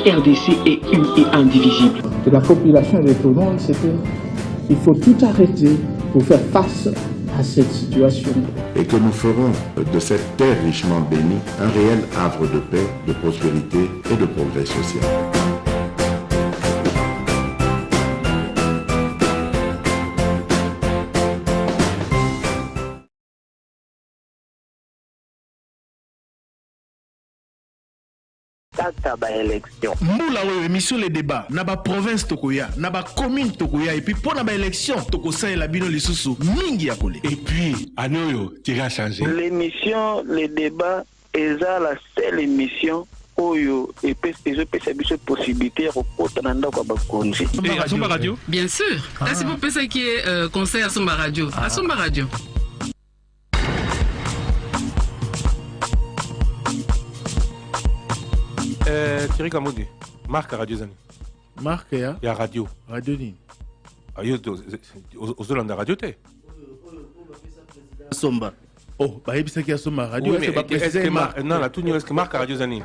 RDC est une et indivisible. De la population et de tout le monde, c'est qu'il faut tout arrêter pour faire face à cette situation. Et que nous ferons de cette terre richement bénie un réel havre de paix, de prospérité et de progrès social. élection. Nous là émission les débats na ba province tokoya na ba commune tokoya et puis pour na ba élection tokosa la bino lisusu mingi ya kole. Et puis anoyo tira changer. L'émission les débats est la seule émission oyo et puis je peux savoir possibilité de reporter dans ndako ba konzi. Et à Somba Radio? Bien sûr. C'est pour ça qui est conseil à Somba Radio. À Somba Radio. Thierry Kamoudi, marque Radio Zani. Marque ya? Ya radio. Radio ni. Ayo aux Hollandais radio te. Somba. Oh, bah ebisa ki ya Somba Radio. Oui, mais est-ce que marque non la tout est-ce que marque Radio Zani?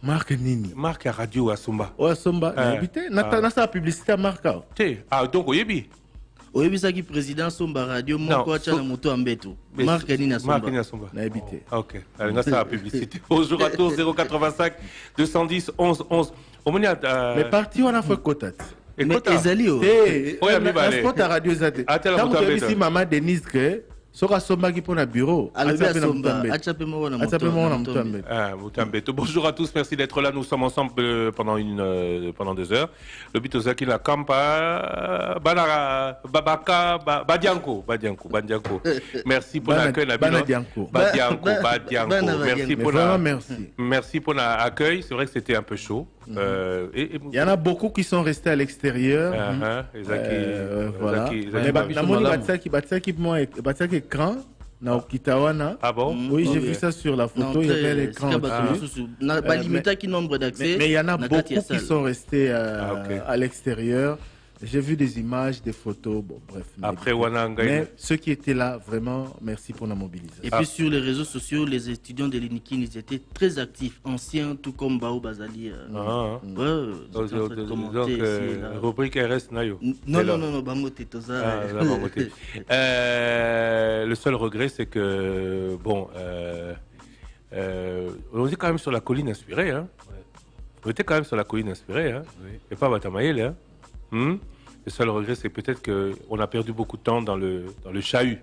Marque nini? Marque radio à Somba. Oh Somba, habité na sa publicité marque. Te. Ah donc oyebi. Oyebisaki président Somba Radio moko acha na moto ambeto. Marque ni na Somba. Marque ni na Somba. Na habité. OK. Alors on a la publicité. Bonjour à tous 085 210 11 11. Mais parti on a fait quota. Mais ezali o. Transport à Radio Zate. Quand vous avez ici maman Denise que Soka Somba qui pour un bureau. Bonjour à tous, merci d'être là. Nous sommes ensemble pendant 2 heures. Le but Ozaki la Kampa, Babaka, Badianko. Merci pour l'accueil. Badianko. Merci pour l'accueil. C'est vrai que c'était un peu chaud. Il y en a beaucoup qui sont restés à l'extérieur. Voilà. Écran na Okitawana. Ah bon? Oui, j'ai vu ça sur la photo. Il y avait l'écran. Mais il y en a beaucoup qui sont restés à l'extérieur. J'ai vu des images, des photos, bon bref. Après mais ceux qui étaient là, vraiment, merci pour la mobilisation. Et puis sur les réseaux sociaux, les étudiants de l'Inikin, ils étaient très actifs, anciens, tout comme Bao Bazali. Donc, rubrique RS Nayo. Non, Bangote Toza. Le seul regret, c'est que, bon, on était quand même sur la colline inspirée. Hein. On était quand même sur la colline inspirée. Hein. Et pas Batamaïl. Hein. Le seul regret, c'est peut-être qu'on a perdu beaucoup de temps dans le chahut.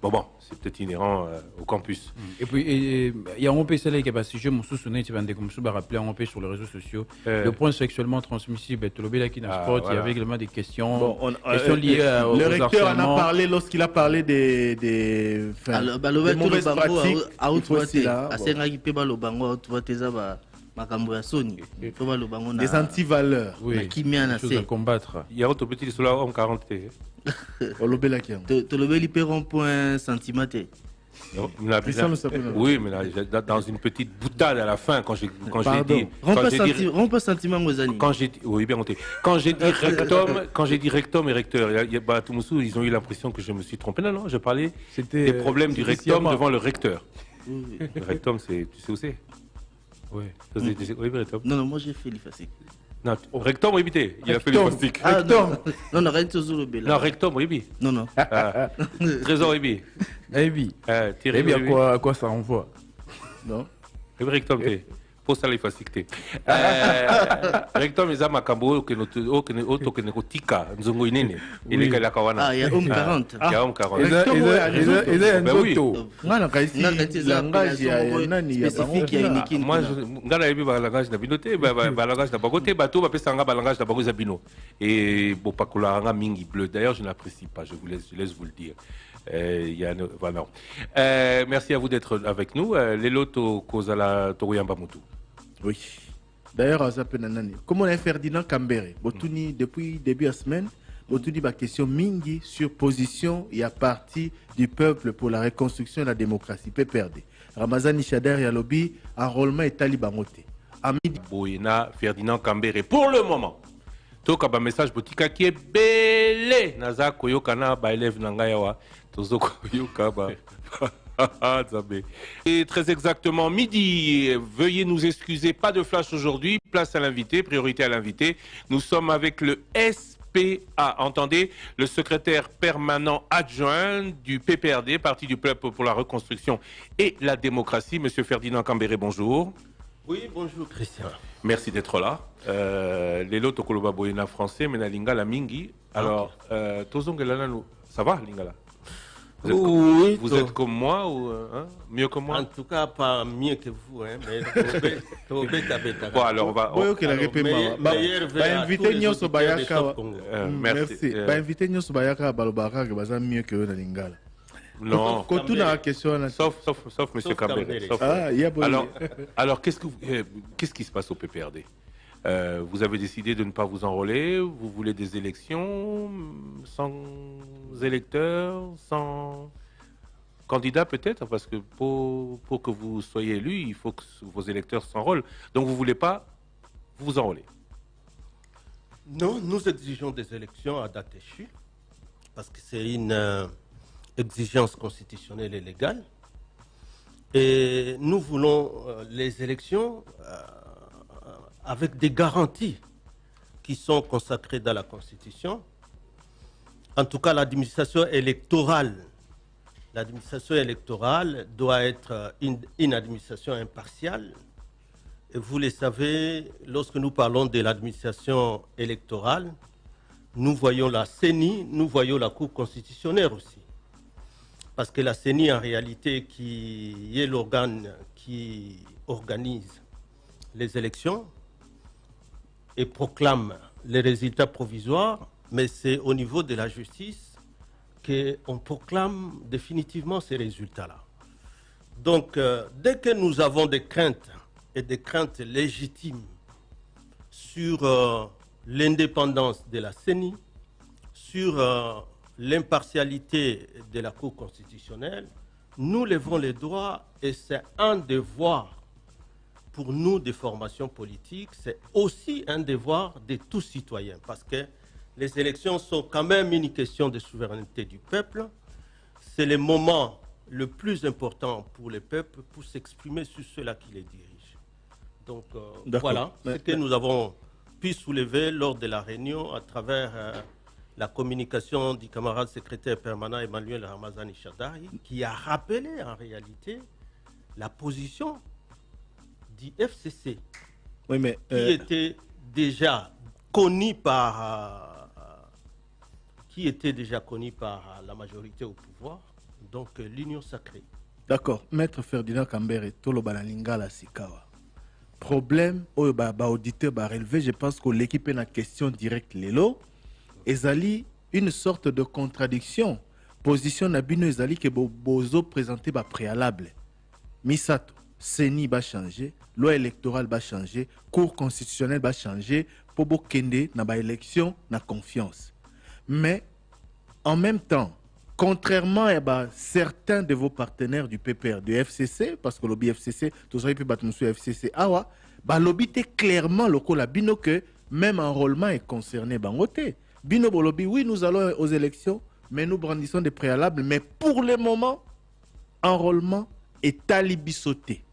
Bon, c'est peut-être inhérent au campus. Et puis, il y a un peu celle qui est passé, je me souviens, tu vas me rappeler un peu sur les réseaux sociaux. Le point sexuellement transmissible, qui sport, il y avait également des questions, questions liées le recteur en a parlé lorsqu'il a parlé des mauvaises pratiques. Des antivaleurs. Oui, choses à combattre. Il y a autre petit sur la homme 40. Rond-point centimètre. Oui, mais là, dans une petite boutade à la fin, quand j'ai dit rond-point sentiment Mozani. Quand j'ai dit rectum et recteur, ils ont eu l'impression que je me suis trompé. Non, je parlais des problèmes du rectum devant le recteur. Le rectum, tu sais où c'est? Oui. Non, moi j'ai fait l'effacé. Non, rectum, oui, il a fait l'effacé. Non, rectum sur le bel. Non, rectum, oui. Non. Trésor, oui. À quoi ça renvoie? Non. Rectum, pour ça, l'effacé. Rectum, ils ont makambo que notre tika, nzongo inene. Il est là kawana. Ah, il y a homme 40. Il y a homme 40. Il y a un auto. Moi, ngala yebi ba langage na binote, ba langage na bagote, bato ba pesanga ba langage na bago zabino. Et bo pakula nga mingi bleu. D'ailleurs, je n'apprécie pas, je laisse vous le dire. Voilà. Merci à vous d'être avec nous. Les lotos Kozala Toruyamba Moutou. Oui. D'ailleurs, comment on a Ferdinand Kambere, depuis début de la semaine, Botuni ma question mingi sur position et à parti du peuple pour la reconstruction et la démocratie. PPRD. Ramazani Chader Yalobi, enrôlement et talibamote. Boyena Ferdinand Kambere. Pour le moment. Toka ba message botika qui est belé naza koyoka na ba élève nangayawa tozo koyoka ba Et très exactement, midi. Veuillez nous excuser, pas de flash aujourd'hui. Place à l'invité, priorité à l'invité. Nous sommes avec le SPA. Entendez, le secrétaire permanent adjoint du PPRD, Parti du Peuple pour la Reconstruction et la Démocratie. Monsieur Ferdinand Kambere, bonjour. Oui, bonjour Christian. Merci d'être là. Lelo Tokoloba Boyena français, mais na Lingala Mingi. Alors, ça va, Lingala? Vous êtes comme moi ou mieux que moi? En tout cas, pas mieux que vous. Hein, mais bon, alors on va. Inviter Nyoso Bayaka. Merci. Inviter Nyoso Bayaka Balobaka que baza mieux que na Lingala. Non. Quand on a la question, sauf M. Kambere. Alors, qu'est-ce qui se passe au PPRD? Vous avez décidé de ne pas vous enrôler. Vous voulez des élections sans électeurs, sans candidats peut-être, parce que pour que vous soyez élu, il faut que vos électeurs s'enrôlent. Donc vous ne voulez pas vous enrôler? Non, nous exigeons des élections à date échue, parce que c'est une exigence constitutionnelle et légale. Et nous voulons les élections avec des garanties qui sont consacrées dans la Constitution. En tout cas, l'administration électorale doit être une administration impartiale. Et vous le savez, lorsque nous parlons de l'administration électorale, nous voyons la CENI, nous voyons la Cour constitutionnelle aussi. Parce que la CENI, en réalité, qui est l'organe qui organise les élections et proclame les résultats provisoires, mais c'est au niveau de la justice qu'on proclame définitivement ces résultats-là. Donc, dès que nous avons des craintes, et des craintes légitimes sur l'indépendance de la CENI, sur l'impartialité de la Cour constitutionnelle, nous levons les doigts et c'est un devoir pour nous des formations politiques, c'est aussi un devoir de tous citoyens parce que les élections sont quand même une question de souveraineté du peuple. C'est le moment le plus important pour le peuple pour s'exprimer sur ceux-là qui les dirigent. Donc voilà ce que nous avons pu soulever lors de la réunion à travers la communication du camarade secrétaire permanent Emmanuel Ramazani Chadari, qui a rappelé en réalité la position du FCC, oui, mais, qui était déjà connu par la majorité au pouvoir, donc l'union sacrée. D'accord. Maître Ferdinand Kambere, Toloba na Lingala Sikawa. Problème, auditeur relevé, je pense que l'équipe est en question directe Lelo. Ezali, une sorte de contradiction. Position Nabino Ezali que Bozo présenté préalable. Misato, CENI va changer, loi électorale va changer, cour constitutionnelle va changer, pour Bokende na ba élection na confiance. Mais en même temps, contrairement à certains de vos partenaires du PPR, du FCC, parce que lobby FCC, tout ça, FCC, lobby était clairement le bino que même enrôlement est concerné. Bino lobby, oui, nous allons aux élections, mais nous brandissons des préalables. Mais pour le moment, enrôlement est talibisoté.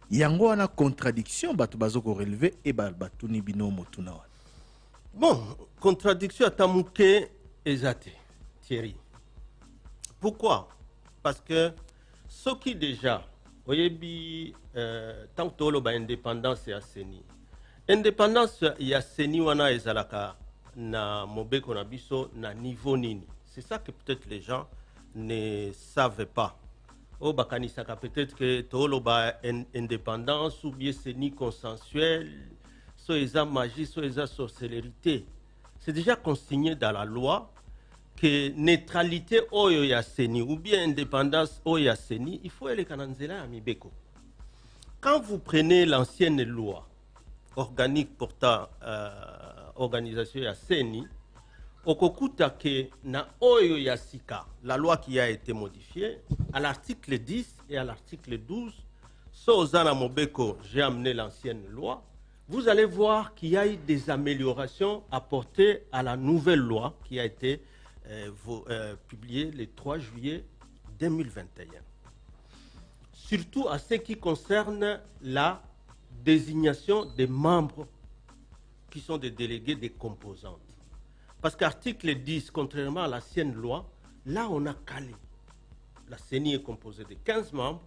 Il y a une contradiction, relevé et batuni bino motuna. Bon, contradiction à Tamouké et Zate, Thierry. Pourquoi? Parce que ce qui déjà, tant que tu as indépendance et CENI, indépendance il y a CENI wana ezalaka na mobeko na biso na niveau nini. C'est ça que peut-être les gens ne savent pas. Oh bakanisaka peut-être que toloba indépendance ou bien CENI consensuel, so eza magie, so eza sorcellerie. C'est déjà consigné dans la loi que neutralité oyo ya CENI ou bien indépendance oyo ya CENI, il faut aller kananzela à mibeko. Quand vous prenez l'ancienne loi organique portant organisation ya CENI, okokuta ke na oyo ya sika, la loi qui a été modifiée, à l'article 10 et à l'article 12, Sozana Mobeko, j'ai amené l'ancienne loi, vous allez voir qu'il y a eu des améliorations apportées à la nouvelle loi qui a été publiée le 3 juillet 2021. surtout à ce qui concerne la désignation des membres qui sont des délégués des composantes. Parce qu'article 10, contrairement à l'ancienne loi, là on a calé. La CENI est composée de 15 membres,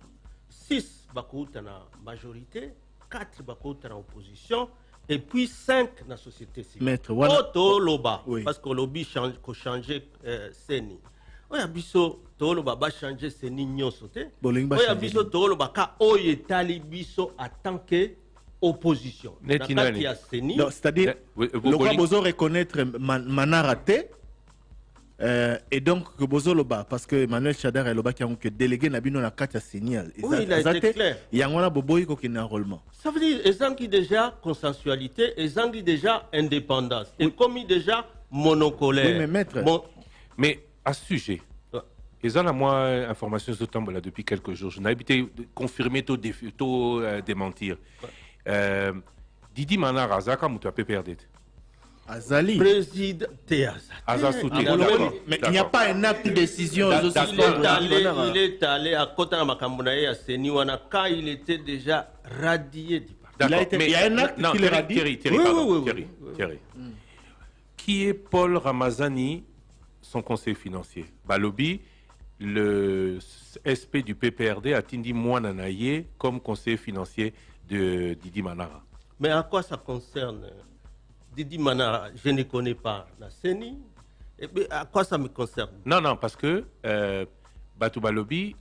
6 bakouta na majorité, 4 bakouta na opposition, et puis 5 na société civile. Maître, voilà. Loba, Oui. parce que le lobby change, changer CENI. Oya biso toloba ba changer CENI nyonso te. Oya biso toloba ka oye tali biso en tant que opposition. C'est-à-dire, le quoi besoin reconnaître Manaraté. Et donc, que bozo loba, parce que Emmanuel Chadar et loba qui ont que délégué Nabino na katia signal. Oui, il a été clair. Il y a un boboy qui est enrôlement. Ça veut dire, ils ont déjà consensualité, ils ont déjà indépendance, et comme ils déjà monocolaire. Oui, mais maître. Mais à ce sujet, ils ont à moi information sur Tambola depuis quelques jours. Je n'ai pas confirmé, tout démentir. Didi Manar Azaka, tu as perdu. Azali. Président mais il n'y a pas un acte de décision. Il est allé à Kota Makambunaye à Seniwana quand il était déjà radié du parti. Il y a un acte qui est radié. Thierry. Qui est Paul Ramazani, son conseiller financier? Balobi, le SP du PPRD a Tindi Mouananaye comme conseiller financier de Didi Manara. Mais à quoi ça concerne Didi Manara? Je ne connais pas la CENI. Et à quoi ça me concerne? Non, parce que Batou Balobi,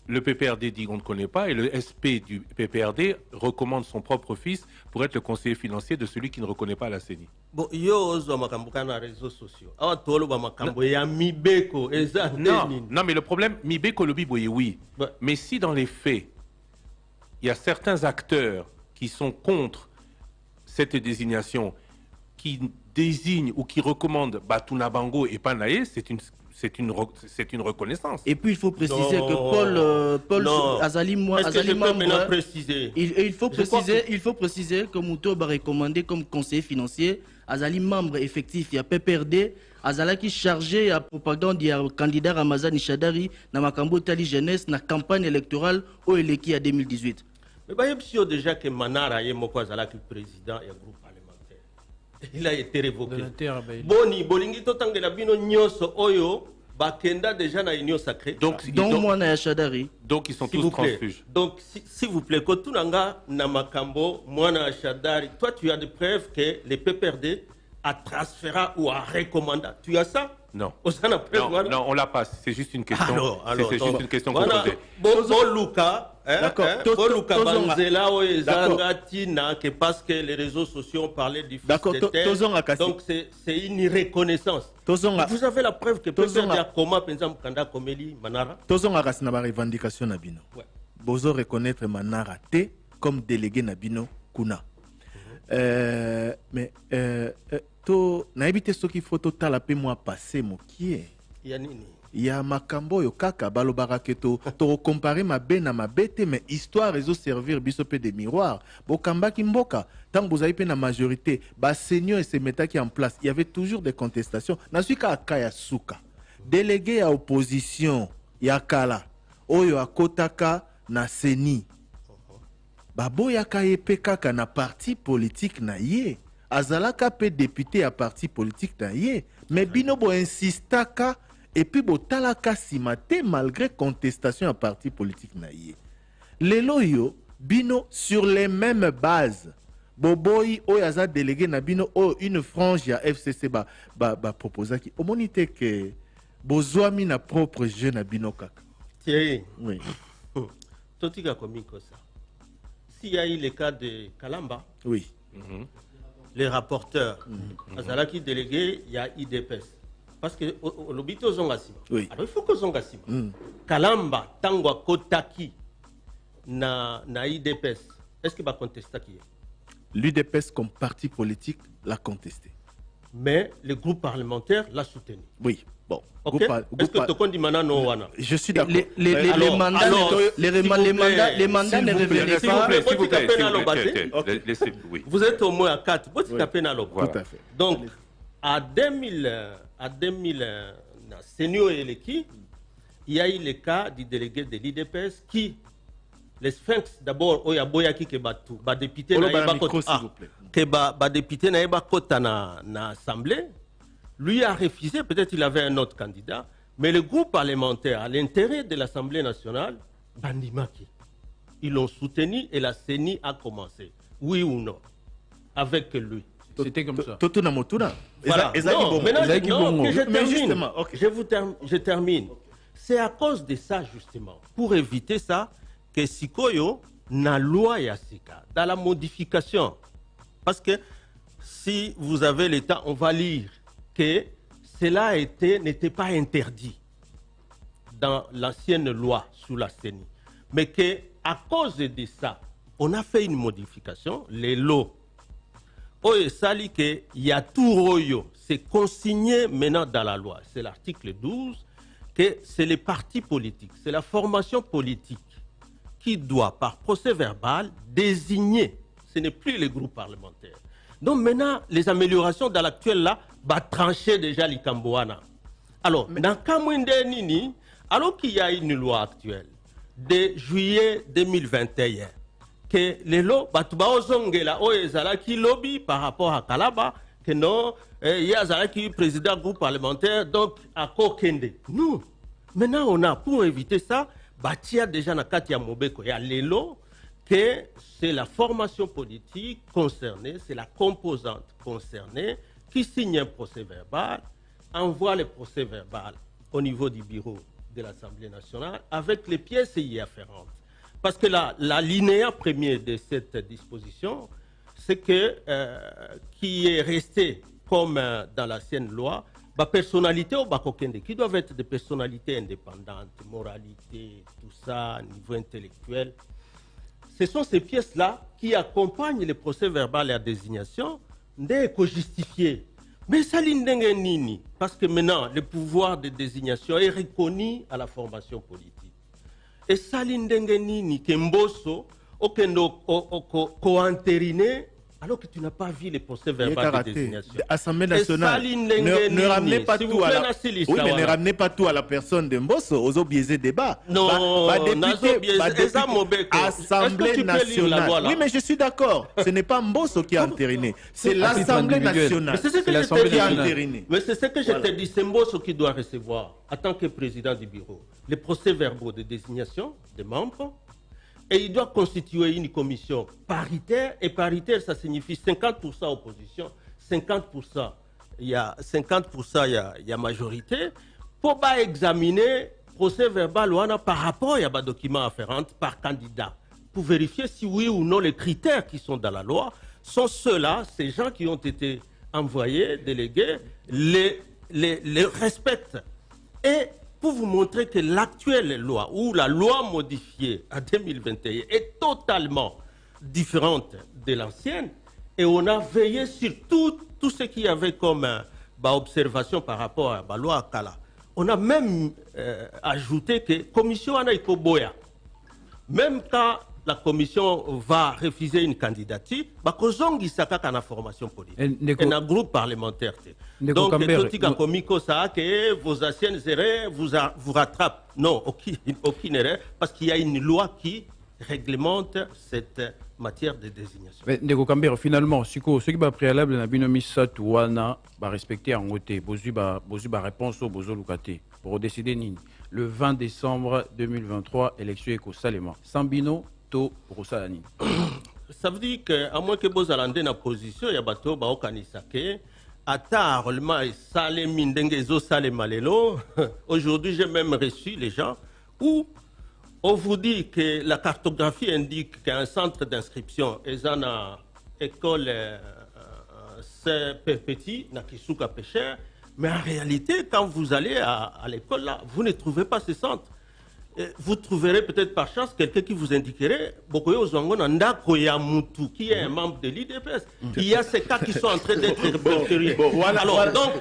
le PPRD dit qu'on ne connaît pas et le SP du PPRD recommande son propre fils pour être le conseiller financier de celui qui ne reconnaît pas la CENI. Bon, yo makambuka na réseaux sociaux. Ah, tolo ba makambo ya mibeko eza non, mais le problème, mibeko lobi boye oui. Mais si dans les faits, il y a certains acteurs qui sont contre cette désignation, qui désignent ou qui recommandent Batuna Bango et Panaye, c'est une reconnaissance. Et puis il faut préciser que Paul Azali membre, préciser. Il faut préciser que Mouto va recommander comme conseiller financier Azali membre effectif, il y a PPRD, Azala qui chargé à propagande, il y a candidat Ramazani Chadari, na Makambo Tali Jeunesse, na campagne électorale au Eleki à 2018. Mais il y a déjà que Manara est président et groupe parlementaire. Il a été révoqué. Boni, Bolingi Totangue la Bino Nyoso Oyo, Bakenda déjà na union sacrée. Donc ils sont tous transfuges. Donc s'il vous plaît, Kotunanga Namakambo, Mwana Chadari, toi tu as des preuves que les PPRD a transféré ou a recommandé. Tu as ça? Non. Non, on l'a pas. C'est juste une question. C'est juste une question qu'on posait. Boluka, Boluka Banzela ou Zangatina, parce que les réseaux sociaux ont parlé du fils de terre. Donc c'est une reconnaissance. Vous avez la preuve que peut-être à comment Penzam Kanda Komeli Manara. Tozon Arasna ba revendication Nabino. Bozo reconnaître Manara T comme délégué Nabino Kuna. Mais to naibite soki photo tala pe moi passé mokie ya makambo yo kaka balobaka ke to comparer ma be na ma bete mais histoire ezo servir biso pe de miroir bokamba ki mboka tant vous avez pe na majorité ba seigneur et se metaki en place il y avait toujours des contestations na suika akaya suka délégué ya opposition ya kala oyo akotaka na CENI baboyaka ye pe kaka na parti politique na ye azalaka pe député à parti politique na ye mais bino bo insistaka et puis bo talaka simate malgré contestation à parti politique na ye lelo yo bino sur les mêmes bases boboyi oyo aza délégué na bino oyo une frange ya FCC ba proposaki omonite ke bozwami na propre jeu na bino kaka. Thierry, oui. Totika komiko ça. S'il y a eu le cas de Kalamba, oui. Les rapporteurs, Azalaki délégué, il y a IDPS. Parce que l'obito zongasima. Oui. Alors il faut que zongasima. Kalamba, Tangwa Kotaki, na IDPS. Est-ce qu'il va contester qui? L'UDPS comme parti politique l'a contesté. Mais le groupe parlementaire l'a soutenu. Oui. Bon. Okay. Est-ce que tu dis maintenant non? Je suis d'accord. Les mandats ne révélaient pas. Vous êtes au moins à 4. Tout à fait. Donc, à 2000, senior Eleki, il y a eu le cas du délégué de l'IDPS qui les sphinx d'abord oya boyaki ke batu ba député na yeba que ba député na yeba kota na assemblée, lui a refusé, peut-être il avait un autre candidat, mais le groupe parlementaire à l'intérieur de l'Assemblée nationale bandimaki, ils l'ont soutenu et la CENI a commencé, oui ou non, avec lui. C'était comme ça. Voilà. Non, maintenant, je termine. C'est à cause de ça, justement, pour éviter ça, que Sikoyo n'a loi Yassika, dans la modification. Parce que si vous avez le temps, on va lire que cela n'était pas interdit dans l'ancienne loi sous la CENI. Mais qu'à cause de ça, on a fait une modification, les lots. Oye sali que Yaturoyo, c'est consigné maintenant dans la loi. C'est l'article 12, que c'est les partis politiques, c'est la formation politique qui doit, par procès verbal, désigner. Ce n'est plus les groupes parlementaires. Donc maintenant, les améliorations dans l'actuel là, va trancher déjà l'Ikamboana. Alors, dans Kamwende Nini, alors qu'il y a une loi actuelle de juillet 2021, que les lots, Batoubaozongela, Oezalaki lobby par rapport à Kalaba, que non, il y a Zalaki président du groupe parlementaire, donc à Kokende. Nous, maintenant on a, pour éviter ça, Batia déjà na Katia Mobeko, il y a les lots, que c'est la formation politique concernée, c'est la composante concernée qui signe un procès verbal, envoie le procès verbal au niveau du bureau de l'Assemblée nationale avec les pièces y afférentes. Parce que la linéa première de cette disposition, c'est que qui est resté comme dans l'ancienne loi, la personnalité au Bakokende, qui doivent être des personnalités indépendantes, moralité, tout ça, niveau intellectuel. Ce sont ces pièces-là qui accompagnent le procès verbal et la désignation n'est co-justifié. Mais ça nini, parce que maintenant, le pouvoir de désignation est reconnu à la formation politique. Et ça nini, Kemboso, co-entériné, alors que tu n'as pas vu les procès verbal de désignation. Assemblée nationale, ne ramenez pas tout à la... Oui, mais ne ramenez pas tout à la personne de Mbosso, aux biaisés débat. Non, Assemblée nationale. Oui, mais je suis d'accord. Ce n'est pas Mbosso qui a entériné. C'est l'Assemblée nationale qui a entériné. Mais c'est ce que je te dis, c'est Mbosso qui doit recevoir, en tant que président du bureau, les procès verbaux de désignation des membres. Et il doit constituer une commission paritaire. Et paritaire, ça signifie 50% opposition, 50% il y a majorité. Pour pas examiner procès verbal par rapport à des documents afférents par candidat. Pour vérifier si oui ou non les critères qui sont dans la loi sont ceux-là, ces gens qui ont été envoyés, délégués, les respectent. Et pour vous montrer que l'actuelle loi, ou la loi modifiée en 2021, est totalement différente de l'ancienne, et on a veillé sur tout ce qu'il y avait comme observation par rapport à la loi Akala. On a même ajouté que la commission Anaïko Boya, même quand la commission va refuser une candidature, il y a une formation politique, et un groupe parlementaire. Donc, que vos anciennes erreurs vous rattrapent. Non, aucune erreur, parce qu'il y a une loi qui réglemente cette matière de désignation. Ndeko Kambere, finalement, ce qui est préalable, na binomi Satouana va respecter en côté, bozu ba réponse au bozo lukate pour décider nini. Le 20 décembre 2023, élection éco Salema. Sambino to Rosalani. Ça veut dire qu'à moins que vous allez dans la position, il y a bateau ba okanisake. Aujourd'hui, j'ai même reçu les gens où on vous dit que la cartographie indique qu'il y a un centre d'inscription et dans une école petit, Nakisuka Pécher, mais en réalité, quand vous allez à l'école là, vous ne trouvez pas ce centre. Vous trouverez peut-être par chance quelqu'un qui vous indiquerait Bokoyo Zongo Ndako Yamutu, qui est un membre de l'IDPS. Il y a ces cas qui sont en train d'être répertoriés. Alors, donc,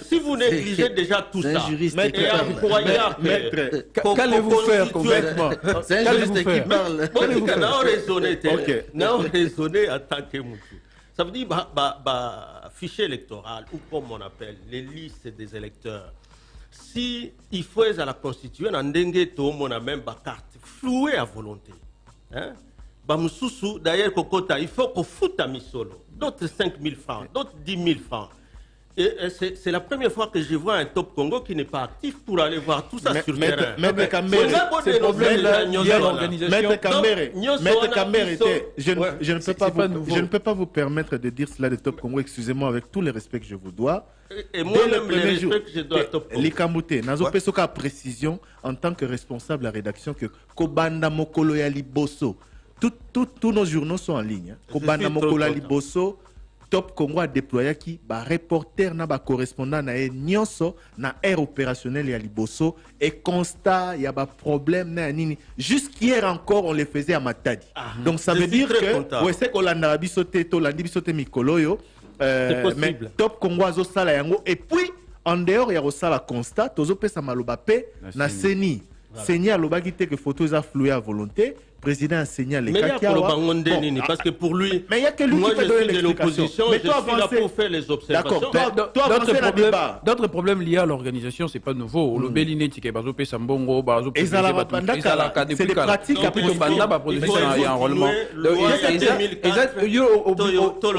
si vous négligez déjà tout ça, et incroyable, qu'allez-vous faire concrètement? C'est un juriste qui parle. Non, raisonner en tant que Moutou. Ça veut dire, fichier électoral, ou comme on appelle, les listes des électeurs. Si il faut la constituer, on a même carte flouée à volonté. Hein? Bamoussou, d'ailleurs, Kokota, il faut qu'on foute à Misolo. D'autres 5 000 francs, d'autres 10 000 francs. Et c'est la première fois que je vois un Top Congo qui n'est pas actif pour aller voir tout ça sur terrain. Maître Kambere, je ne peux pas vous permettre de dire cela de Top Congo, excusez-moi, avec tous les respects que je vous dois. Et moi-même, les respects que je dois à Top Congo. Likamute, nazo pesoka précision en tant que responsable de la rédaction que Kobanda Mokolo ya Liboso, tous nos journaux sont en ligne. Kobanda Mokolo ya Liboso, Top Congo a déployé qui ba reporter na ba correspondant na nyonso na aire opérationnelle ya Liboso et constat y a ba problème na nini. Jusqu'hier encore on les faisait à Matadi. Donc ça veut dire que ouais c'est qu'on l'a bisoté to landi bisoté mikolo yo mais Top Congo azo sala yango et puis en dehors il y a aussi la constat tozo pesa maloba pe na seni. Seni alobaki te que photo za floué à volonté. Président a signé les cas parce que pour lui, mais il y a que lui moi qui peut donner l'explication. Mais toi, je suis là pour faire les observations. D'autres problèmes liés à l'organisation, c'est pas nouveau. Le Béliné, c'est des pratiques après le mandat, la production et enrôlement.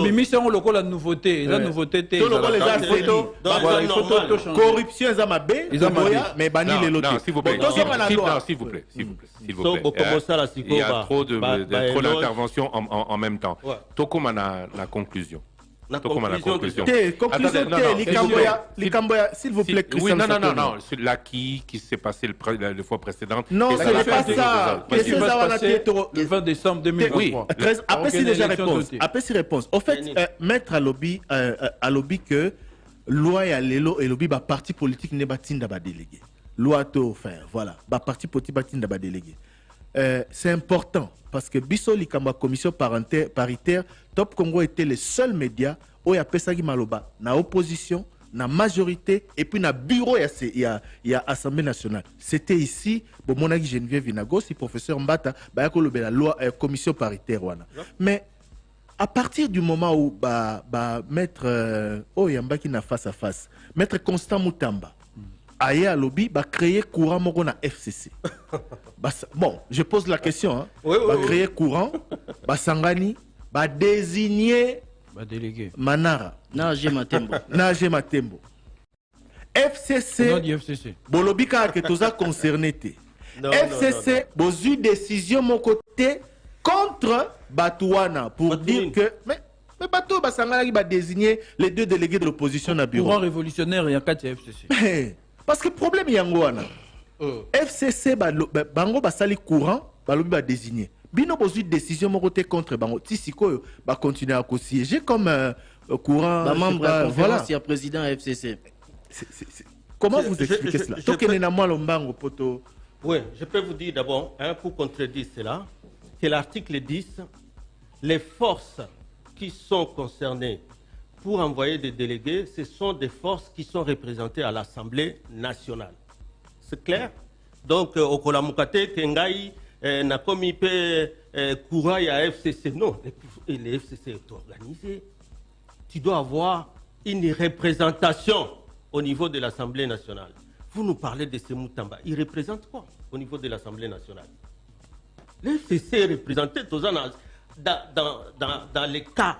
L'émission local la nouveauté, la nouveauté. Corruption, mais banni les lotis. S'il vous plaît, s'il vous plaît. Il y a trop d'interventions en même temps. Tokoma la conclusion. S'il vous plaît. Oui, non. C'est l'acquis qui s'est passé la fois précédente. Non, ce n'est pas ça. Le 20 décembre 2023. Oui, après si déjà réponse. Après si réponse. Au fait, mettre à lobby que loi ya lelo et lobby ba parti politique ne batinda ba délégué. Loi to faire. Voilà. Ba parti politique batinda ba délégué. C'est important parce que Bisso Likamba commission paritaire Top Congo était le seul média où il y a Pesagi Maloba na opposition, na majorité et puis na bureau il y a Assemblée nationale. C'était ici bon monaki Geneviève Vinago si professeur Mbata ba ko la loi commission paritaire wana. Mais à partir du moment où maître Oyambaki na face à face, maître Constant Moutamba Aye à lobby va créer courant Morona FCC. Bon, je pose la question. Hein. Va créer courant, va Sangani, va désigner Manara. Nage Matembo. Nage Matembo. FCC. Bolobi ka que tous a concerné. FCC, bozu décision mon côté contre Batouana pour dire que mais Batou Basangani va désigner les deux délégués de l'opposition à bureau. Courant révolutionnaire et en 4 FCC. Parce que le problème est FCC, bango basali courant, balobi ba désigné. Bino bozu décision mon côté contre bango. Tisiko va continuer à siéger comme courant. Membre à conférence, il y a président FCC. Comment vous expliquez cela? Oui, je peux vous dire d'abord, pour contredire cela, que l'article 10, les forces qui sont concernées pour envoyer des délégués, ce sont des forces qui sont représentées à l'Assemblée nationale. C'est clair? Donc, au Kolamukate, Kengai, n'a commis courant à FCC. Non, les FCC est organisé. Tu dois avoir une représentation au niveau de l'Assemblée nationale. Vous nous parlez de ces Moutamba. Il représente quoi au niveau de l'Assemblée nationale? Les FCC est représenté dans les cas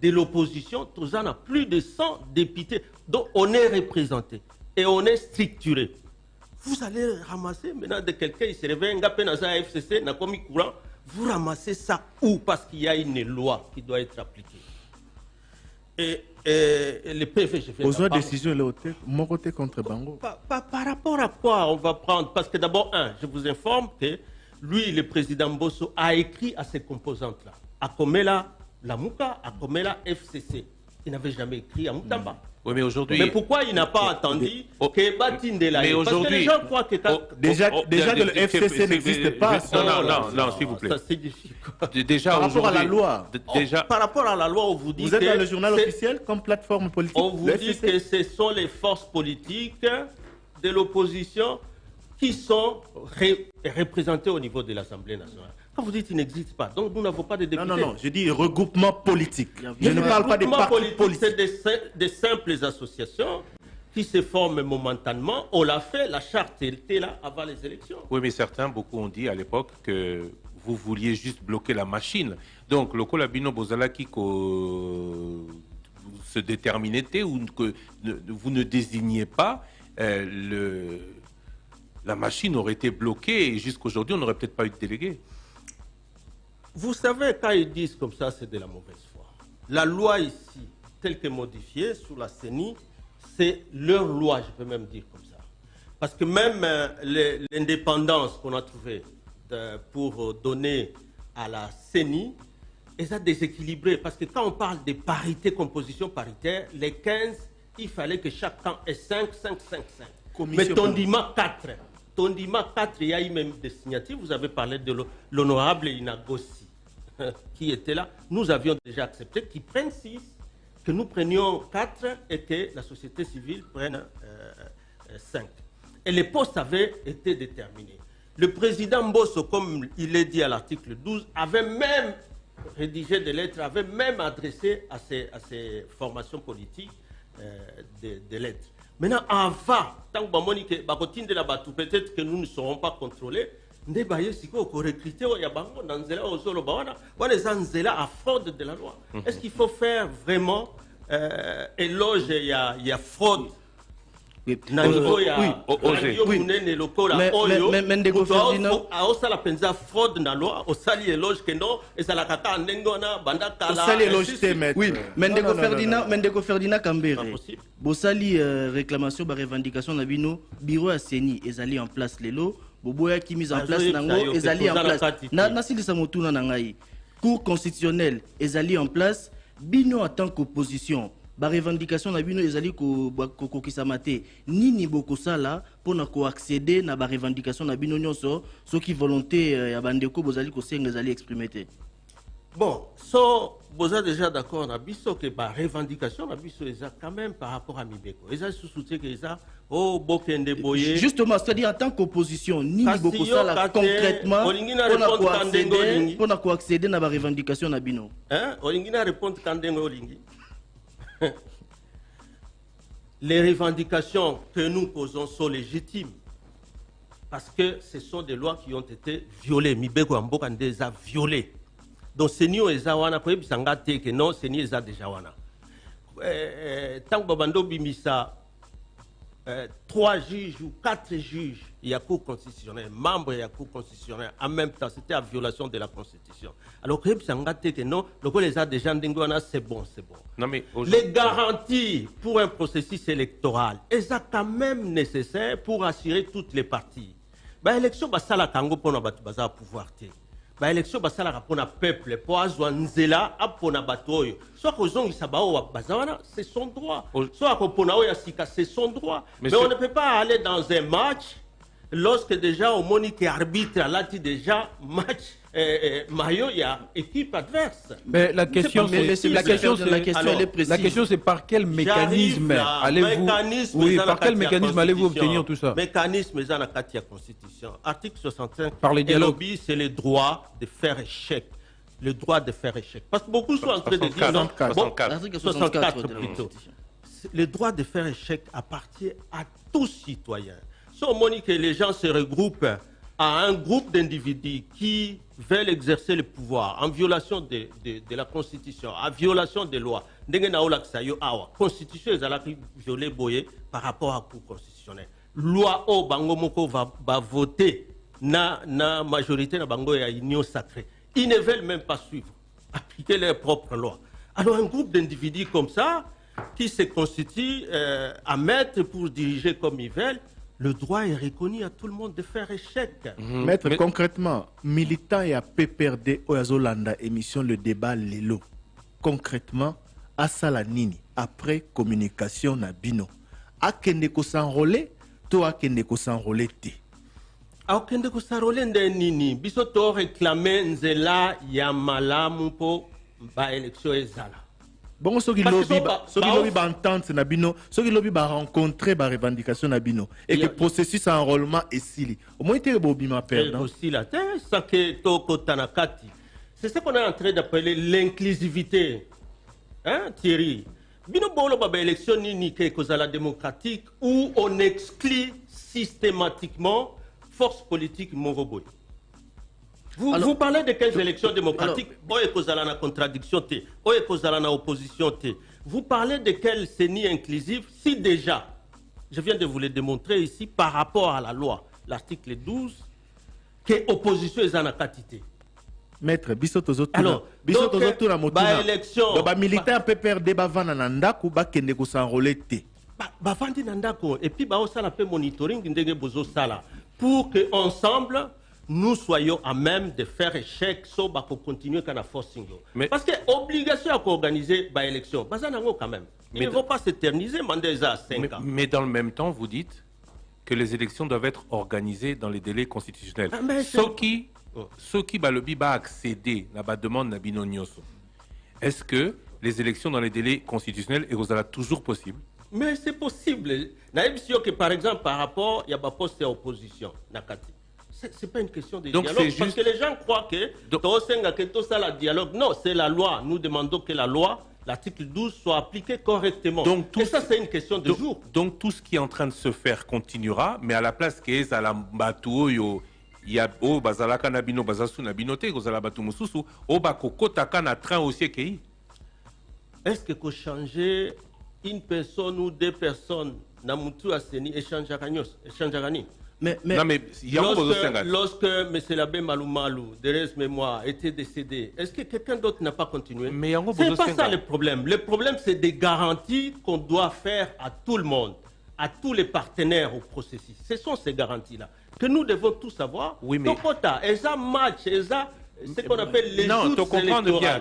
de l'opposition, tous en a plus de 100 députés. Donc on est représenté et on est structuré. Vous allez ramasser maintenant de quelqu'un, il se réveille, un FCC, n'a commis courant, vous ramassez ça où? Parce qu'il y a une loi qui doit être appliquée. Et le PV, je fais besoin de décision, mon côté contre Bango. Par rapport à quoi on va prendre? Parce que d'abord, je vous informe que lui, le président Bosso, a écrit à ces composantes-là. À Komela, la Mouka, à Komela, FCC. Il n'avait jamais écrit à Moutamba. Oui, mais aujourd'hui. Mais pourquoi il n'a pas attendu que Batinde là? Mais aujourd'hui. Parce que les gens croient que. Déjà que le FCC n'existe pas. Non, s'il vous plaît. Ça signifie quoi? Déjà, par rapport à la loi. Par rapport à la loi, on vous dit. Vous êtes dans le journal officiel comme plateforme politique. On vous dit que ce sont les forces politiques de l'opposition qui sont représentées au niveau de l'Assemblée nationale. Quand vous dites qu'il n'existe pas, donc nous n'avons pas de députés. Non, je dis regroupement politique. Je ne parle pas des partis politiques. C'est des simples associations qui se forment momentanément. On l'a fait, la charte était là avant les élections. Oui, mais beaucoup ont dit à l'époque que vous vouliez juste bloquer la machine. Donc, le Colabino Bozalaki se déterminait ou que vous ne désigniez pas, la machine aurait été bloquée et jusqu'aujourd'hui, on n'aurait peut-être pas eu de délégué. Vous savez, quand ils disent comme ça, c'est de la mauvaise foi. La loi ici, telle que modifiée sous la CENI, c'est leur loi, je peux même dire comme ça. Parce que même l'indépendance qu'on a trouvée pour donner à la CENI, elle a déséquilibré. Parce que quand on parle de parité, composition paritaire, les 15, il fallait que chaque camp ait 5, 5, 5, 5. Mais Tondima 4. Tondima 4, il y a eu même des signatures. Vous avez parlé de l'honorable Inagossi qui était là. Nous avions déjà accepté qu'ils prennent 6, que nous prenions 4 et que la société civile prenne 5. Et les postes avaient été déterminés. Le président Mbosso, comme il est dit à l'article 12, avait même rédigé des lettres, avait même adressé à ces formations politiques des lettres. Maintenant, avant, tant que peut-être que nous ne serons pas contrôlés, fraude de la loi. Est-ce qu'il faut faire vraiment éloge, il y a fraude? Oui, mais Ndeko Ferdinand fraude dans la loi, au sali éloge que non, et ça la kata ndengona banda kala. Au sali éloge te oui, Ndeko Ferdinand Kambere. Bosali réclamation ba revendication na bino bureau à CENI ezali en place lelo, boboya qui mise en place nango ezali en place. Na silisa motuna na ngai. Cour constitutionnelle ezali en place, bino en tant qu'opposition. Ba revendication na bino ezali ko kisamate nini bokosala pona ko accéder na ba revendication na bino nyonso soki volonté ya bandeko bozali ko senga ezali exprimer. Bon, so boza déjà d'accord na biso que ba revendication na biso eza quand même par rapport à Mibeko. Eza sous-soutien que eza oh bokende boye. Justement, c'est-à-dire en tant qu'opposition nini bokosala concrètement pona ko accéder na ba revendication na bino. Hein? Olingina répondre kandengo olingi. Les revendications que nous posons sont légitimes parce que ce sont des lois qui ont été violées. Mibeko Ambokande les a violées. Donc, Senio et Zawana, que non, Senio et déjà wana. Tant que Babando Bimisa, 3 juges ou 4 juges, il y a cour constitutionnelle, membres de la cour constitutionnelle, en même temps, c'était la violation de la Constitution. Alors, que non, le les a déjà ndengwana, c'est bon, c'est bon. Non, mais les garanties pour un processus électoral, elles sont quand même nécessaires pour assurer toutes les parties. L'élection, ça la Kango pour nous pouvoir. L'élection, ça la pour le peuple, pour Azwanzela, pour na batoyo. Soit que zong isabao bazawana, c'est son droit. Soit que pour naoya sika, c'est son droit. Mais on ne peut pas aller dans un match lorsque déjà au monique arbitre là déjà match Mayo, il y a équipe adverse. Mais la question c'est par quel mécanisme allez-vous par quel mécanisme allez-vous obtenir tout ça? Mécanisme dans la Constitution. Article 65. Par les dialogues. C'est le droit de faire échec. Le droit de faire échec. Parce que beaucoup sont en train de dire 64 plutôt. Le droit de faire échec appartient à tous citoyens. Si on dit que les gens se regroupent à un groupe d'individus qui veulent exercer le pouvoir en violation de la Constitution, en violation des lois, la Constitution est violée par rapport à la Cour constitutionnelle. Loi au Bangomoko va voter na majorité na Bango et à union sacrée. Ils ne veulent même pas suivre, appliquer leurs propres lois. Alors un groupe d'individus comme ça, qui se constitue à maître pour diriger comme ils veulent, le droit est reconnu à tout le monde de faire échec. Maître, concrètement, militant et à PPRD Oyazolanda émission le débat Lelo. Concrètement, à Salanini, après communication na bino. A Kendeko s'enrôler, toi a Kendeko s'enrôler te. A Kendeko s'enrôler nini, biso to réclamer nzela ya malamu po ba élection ezala. Bon, ceux qui lobby entente nabino, ceux qui lobby rencontrer ba revendication nabino et que le processus d'enrôlement est sili. Au moins il bobi ma perdre. Aussi la terre, ça que toko tanakati. C'est ce qu'on est en train d'appeler l'inclusivité. Hein, Thierry? Bino bolo ba élection ni que kozala démocratique où on exclut systématiquement force politique Moroboy. Vous parlez de quelles élections démocratiques? Oye kozala na contradiction te, oye kozala na opposition te. Vous parlez de quelle CENI inclusive si déjà, je viens de vous le démontrer ici, par rapport à la loi, l'article 12, que opposition est en quantité. Maître, alors, élection, militaire PPRD bavana na ndako bakende ko s'enrôler te. Bavandi na ndako et puis ba osala pe monitoring ndenge bozo sala pour que ensemble nous soyons à même de faire échec so ba ko continuer kana forcing. Parce que obligation à organiser ba élection, bazanango quand même. Ils ne vont pas s'éterniser mandé à 5 ans. Mais dans le même temps, vous dites que les élections doivent être organisées dans les délais constitutionnels. Ceux qui le biba accéder à la demande Nabino Nyoso. Est-ce que les élections dans les délais constitutionnels est toujours possible? Mais c'est possible. Que par exemple par rapport il y a pas poste à opposition nakati. C'est pas une question de dialogue parce que les gens croient que tout ça la dialogue. Non, c'est la loi. Nous demandons que la loi, l'article 12 soit appliqué correctement. Et ça c'est une question de jour. Donc tout ce qui est en train de se faire continuera, mais à la place que ça la batuoyo il y a au bazalaka nabino bazasu nabinote kozala batu mususu au bakokota kana train aussi ki. Est-ce que changer une personne ou deux personnes na mutu aseni échange gagné? Mais lorsque M. Labé Malou, de mémoire, était décédé, est-ce que quelqu'un d'autre n'a pas continué? C'est pas ça le problème. Le problème, c'est des garanties qu'on doit faire à tout le monde, à tous les partenaires au processus. Ce sont ces garanties-là que nous devons tous savoir. Oui, mais... ce qu'on appelle les non, tu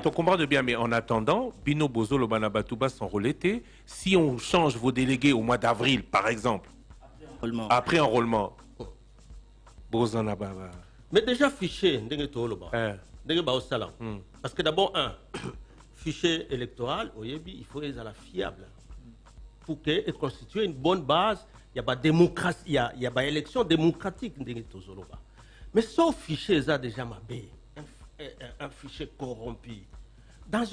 comprends bien, mais en attendant, Bino Bozo Lobanabatuba s'enrôler. Si on change vos délégués au mois d'avril, par exemple, après enrôlement, mais déjà fiché, parce que d'abord, fichier électoral, il faut être fiable pour qu'il constitue une bonne base. Il y a pas démocratie, il y a pas élection démocratique. Mais sauf fichier, ça déjà un fichier corrompu. Dans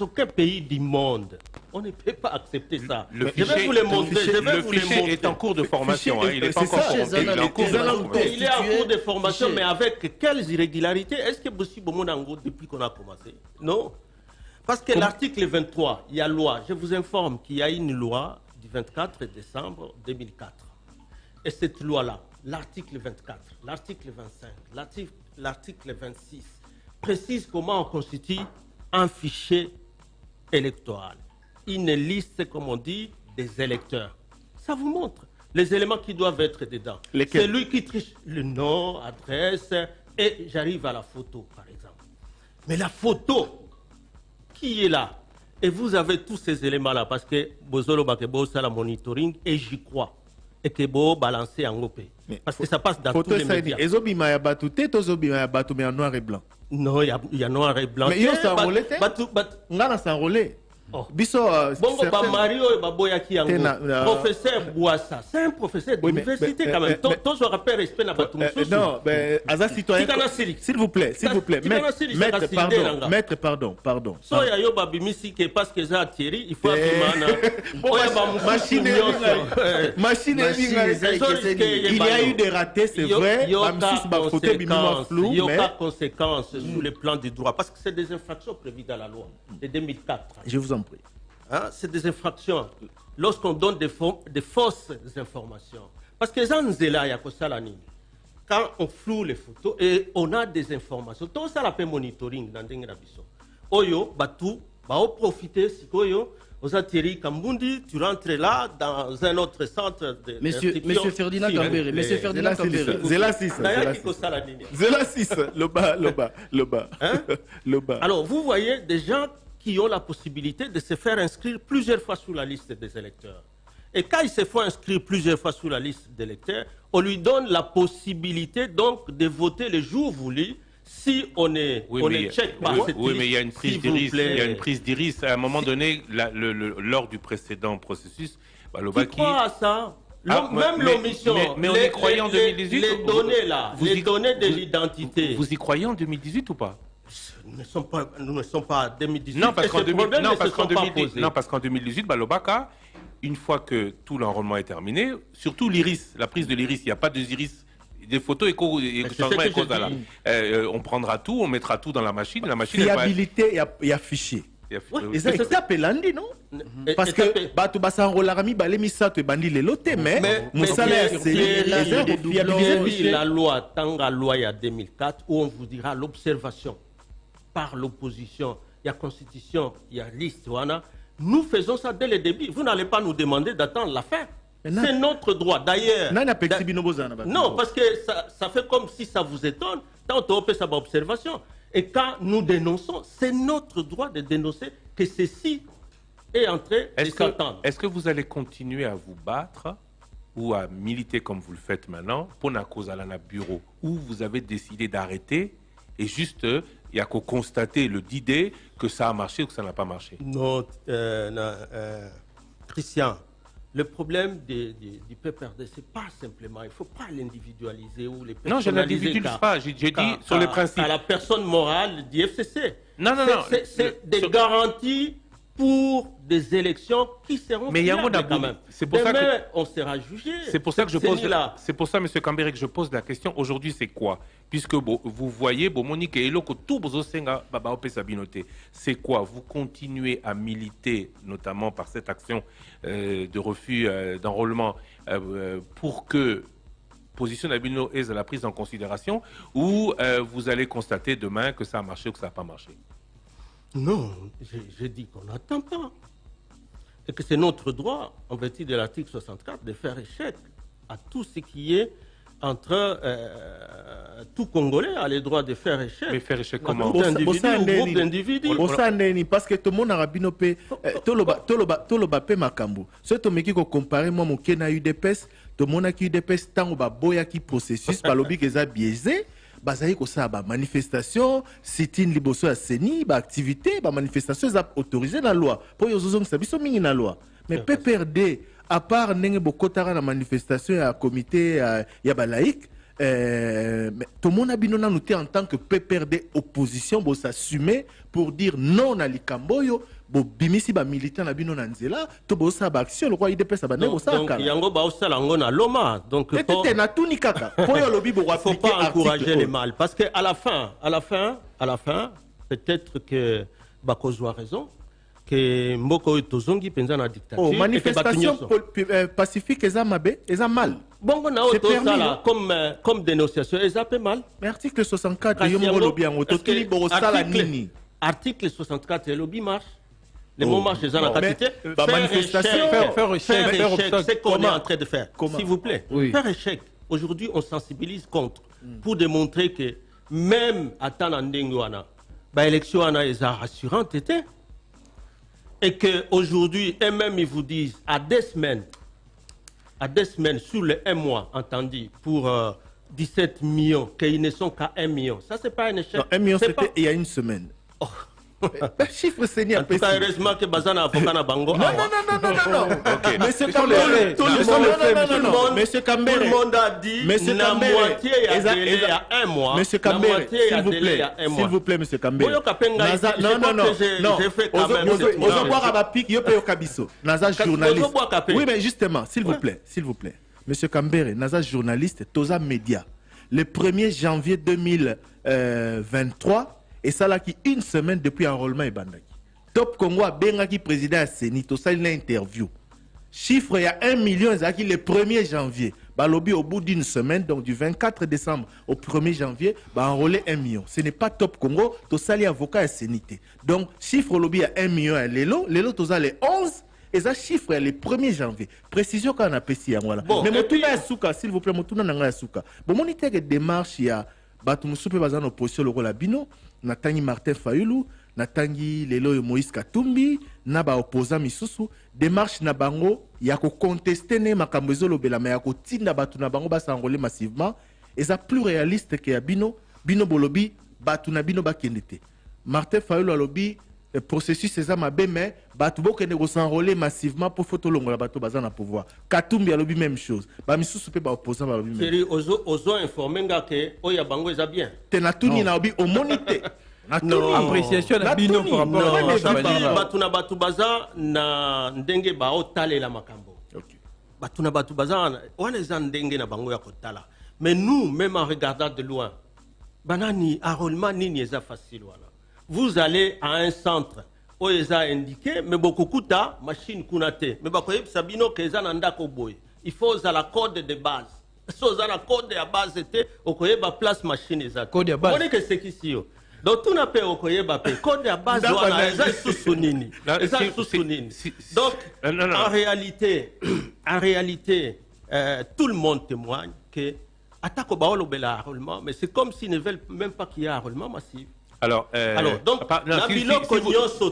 aucun pays du monde, on ne peut pas accepter ça. Je vais vous le montrer. Le fichier est en cours de formation. Il est en cours de formation, mais avec quelles irrégularités? Est-ce que Bossi Bomonango, depuis qu'on a commencé? Non. Parce que l'article 23, il y a loi. Je vous informe qu'il y a une loi du 24 décembre 2004. Et cette loi-là, l'article 24, l'article 25, l'article 26, précise comment on constitue un fichier électoral. Une liste, comme on dit, des électeurs. Ça vous montre les éléments qui doivent être dedans. C'est lui qui triche le nom, adresse, et j'arrive à la photo, par exemple. Mais la photo, qui est là? Et vous avez tous ces éléments-là, parce que Bozolo Bakebo, c'est la monitoring, et j'y crois. Et que vous balancez en OP. Parce que ça passe dans tous les médias. Et Zobima ya batu te, to Zobima ya batu, mais en noir et blanc. Non, il y a noir et blanc. Mais il y a s'enrôlé te? Ngana s'enrôlé. Biso, Bongo Mario et Baboya qui professeur Bouassa, c'est un professeur d'université quand même. Toi, je rappelle respect na batu. Non, mais Aza citoyen. S'il vous plaît. Maître, pardon. So ya yo babimisi que parce que ça Thierry, il faut abimana. Machine. Il y a eu des ratés, c'est vrai. Il y a conséquences sur le plan du droit parce que c'est des infractions prévues dans la loi de 2004. Je vous en prie. Hein, c'est des infractions lorsqu'on donne des fausses informations. Parce que quand on floue les photos et on a des informations, tout ça l'appelle monitoring dans des rabisso. Oyo, Batou, profiter, si Oyo, Thierry Kambundi, tu rentres là dans un autre centre de. Monsieur Ferdinand Kambere, Monsieur Ferdinand Kambere. Zela 6. Le bas. Hein? Le bas. Alors, vous voyez des gens qui ont la possibilité de se faire inscrire plusieurs fois sur la liste des électeurs. Et quand ils se font inscrire plusieurs fois sur la liste des électeurs, on lui donne la possibilité donc de voter le jour voulu si on est check par cette liste. Oui, mais il y a une prise d'iris. Il y a une prise d'iris. À un moment donné, lors du précédent processus, tu crois à ça? Même l'omission. Mais on y croyait en 2018. Les données là, les données de l'identité. Vous y croyez en 2018 ou pas? Nous ne sommes pas en 2018. Non, parce qu'en 2018, Balobaka, une fois que tout l'enrôlement est terminé, surtout l'iris, la prise de l'iris, il n'y a pas de iris des photos on prendra tout, on mettra tout dans la machine. La machine fiabilité et affiché. Et ça étape lundi, non? Parce que bato basangola mi balemi sato bandi le lote mais la loi tanga loi il y a 2004 où on vous dira l'observation par l'opposition, il y a constitution, il y a liste voilà. Nous faisons ça dès le début. Vous n'allez pas nous demander d'attendre la fin. C'est notre droit. D'ailleurs, non, parce que ça fait comme si ça vous étonne. Tant on peut savoir observation. Et quand nous dénonçons, c'est notre droit de dénoncer que ceci est en train de s'attendre. Est-ce que vous allez continuer à vous battre ou à militer comme vous le faites maintenant pour la cause à la bureau où vous avez décidé d'arrêter et juste il y a qu'à constater le d'idée que ça a marché ou que ça n'a pas marché? Non, Christian. Le problème du PPRD, c'est pas simplement, il ne faut pas l'individualiser ou les personnaliser. Non, je ne l'individualise pas, j'ai dit sur les principes. À la personne morale du FCC. Non. C'est des garanties pour des élections qui seront fiables quand même. C'est pour ça que on sera jugé. C'est pour ça que je pose. C'est pour ça, M. Kambere, que je pose la question. Aujourd'hui, c'est quoi? Puisque vous voyez, Monique et Eloko, tout c'est quoi? Vous continuez à militer, notamment par cette action de refus d'enrôlement, pour que position d'Abino est à la prise en considération, ou vous allez constater demain que ça a marché ou que ça n'a pas marché? Non, je dis qu'on n'attend pas. Et que c'est notre droit, en vertu de l'article 64, de faire échec à tout ce qui est entre tout Congolais a le droit de faire échec. Mais faire échec comment? Groupe d'individus. Parce que tout le monde a rabino pe toloba pe makambo. Ce to meki ko comparer moi mon kena UDPS, to mona ki UDPS tango ba boya ki processus ba lobby que ça biaisé. Bazali ko sa ba manifestation, sit-in liboso ya CENI, ba activité, ba manifestation za autorisé dans la loi. Pour yo zozong sa biso mingi na loi. Mais PPRD à part nenge bokotara na manifestation ya comité ya ba laïque, tout le monde a bien noté en tant que PPRD opposition pour s'assumer pour dire non à likamboyo. Bo bimisi ba militant na bino na nzela to bo sa ba action le roi IDP sa ba ne bo sa kala. Donc yango ba osala ngo na loma. Donc tete na tuni kaka. Poyo lobi bo faut pas encourager les mal parce que à la fin peut-être que Bakozwa a raison que mboko tozongi penza na dictature. Oh, manifestation pacifique eza mabe, eza mal. Bongo na auto sala comme dénonciation eza pe mal. Mais article 64 yo mo lobi en auto tuli bo sala nini. Article 64 le lobby marche. Les mots marchent dans la quantité. Faire échec, c'est qu'on est en train de faire. S'il vous plaît, faire échec. Aujourd'hui, on sensibilise contre pour démontrer que même à Tanandengwana, l'élection est rassurante et qu'aujourd'hui, eux-mêmes, ils vous disent à des semaines, sur les 1 mois, entendu, pour 17 millions, qu'ils ne sont qu'à 1 million. Ça, c'est pas un échec. Non, 1 million, c'était il y a une semaine. Oh. Chiffre seigneur. Heureusement que Bazana avocat na bango. Non. Okay. Monsieur Kambere, tout le monde a dit la moitié il y a 1 mois. Monsieur Kambere, s'il vous plaît, Monsieur Kambere. Non. Ozoboira ba pique yo pe yo kabiso. Naza journaliste. Oui, mais justement, s'il vous plaît. Monsieur Kambere, naza journaliste, toza média. Le 1er janvier 2023 et ça là qui une semaine depuis enrôlement et bandaki. Top Congo a bengaki président à CENI, tout ça il a interview. Chiffre il y a 1 million qui le 1er janvier. Balobi au bout d'une semaine, donc du 24 décembre au 1er janvier, enrôler 1 million. Ce n'est pas Top Congo, tout ça les avocats à CENI. Donc chiffre lobby à 1 million à l'élo, tout ça les 11. Et ça chiffre le 1er janvier. Précision qu'on a payé voilà. Mais Motuna Yasuka, s'il vous plaît, Motuna Nanga Yasuka. Bon, mon idée de démarche, il y a Batumoussoupe Bazan opposition le rôle Bino. Natangi Martin Fayulu, Natangi Lelo Moïse Katumbi, Naba opposant Misusu, démarche na bango, yako contester ne makambo ezolobela mais yako tinda batu na bango basa enrôler massivement, et ça plus réaliste que ya Bino bolobi batu na Bino bakendete. Martin Fayulu alobi processus eza mabe mais batu bokende ko s'enrôler massivement pour photo longo la batu bazana pouvoir. Katumbi alobi même chose. Ba Misusu pe ba opposant ba lobi même. Seri ozo informer nga ke oya bango eza bien. Tenatuni na obi omonite. Non, appréciation de Bino par rapport à Batuna Batubaza na ndenge ba otale la makambo. Batuna Batubaza wana eza ndenge na bango ya kotala. Mais nous, même en regardant de loin, banani, enrôlement, ni est facile. Voilà. Vous allez à un centre où ils ont indiqué, mais beaucoup de machine kunate. Mais beaucoup sabino que ils ont boy. Il faut la code de base. So la code de base était au koyeba place machine exact. Code de base. On est que c'est qu'ici. Donc tout n'a pas au koyeba pe code de base voilà, ils ont sous-sunini. Ils ont sous-sunini. Donc en réalité, tout le monde témoigne que attaque au baolo bela enrôlement, mais c'est comme s'ils ne veulent même pas qu'il y ait un enrôlement massif. Alors, donc,